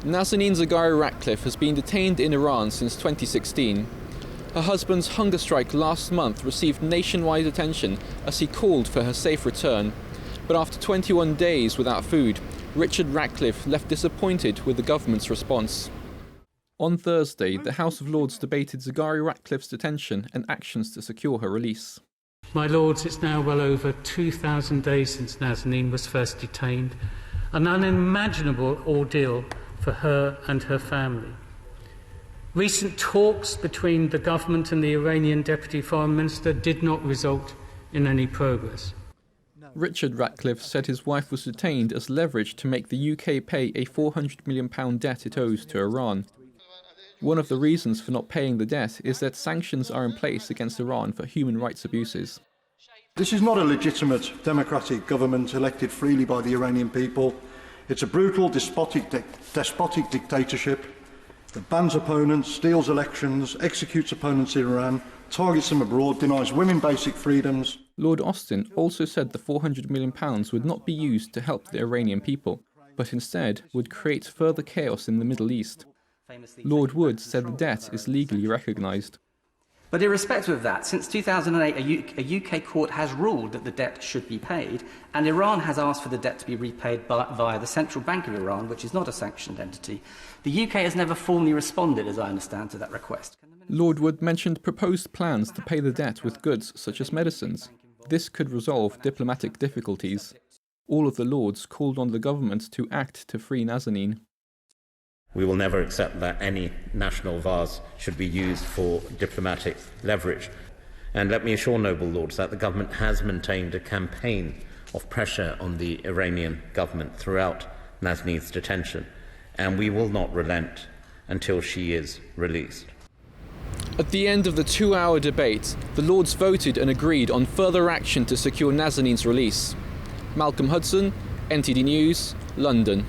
Nazanin Zaghari-Ratcliffe has been detained in Iran since 2016. Her husband's hunger strike last month received nationwide attention as he called for her safe return. But after 21 days without food, Richard Ratcliffe left disappointed with the government's response. On Thursday, the House of Lords debated Zaghari-Ratcliffe's detention and actions to secure her release. My Lords, it's now well over 2,000 days since Nazanin was first detained, an unimaginable ordeal for her and her family. Recent talks between the government and the Iranian Deputy Foreign Minister did not result in any progress. Richard Ratcliffe said his wife was detained as leverage to make the UK pay a £400 million debt it owes to Iran. One of the reasons for not paying the debt is that sanctions are in place against Iran for human rights abuses. This is not a legitimate democratic government elected freely by the Iranian people. It's a brutal, despotic dictatorship that bans opponents, steals elections, executes opponents in Iran, targets them abroad, denies women basic freedoms. Lord Austin also said the £400 million would not be used to help the Iranian people, but instead would create further chaos in the Middle East. Lord Wood said the debt is legally recognised. But irrespective of that, since 2008, a UK court has ruled that the debt should be paid, and Iran has asked for the debt to be repaid via the Central Bank of Iran, which is not a sanctioned entity. The UK has never formally responded, as I understand, to that request. Lord Wood mentioned proposed plans to pay the debt with goods such as medicines. This could resolve diplomatic difficulties. All of the Lords called on the government to act to free Nazanin. We will never accept that any national vase should be used for diplomatic leverage. And let me assure noble lords that the government has maintained a campaign of pressure on the Iranian government throughout Nazanin's detention, and we will not relent until she is released. At the end of the 2-hour debate, the Lords voted and agreed on further action to secure Nazanin's release. Malcolm Hudson, NTD News, London.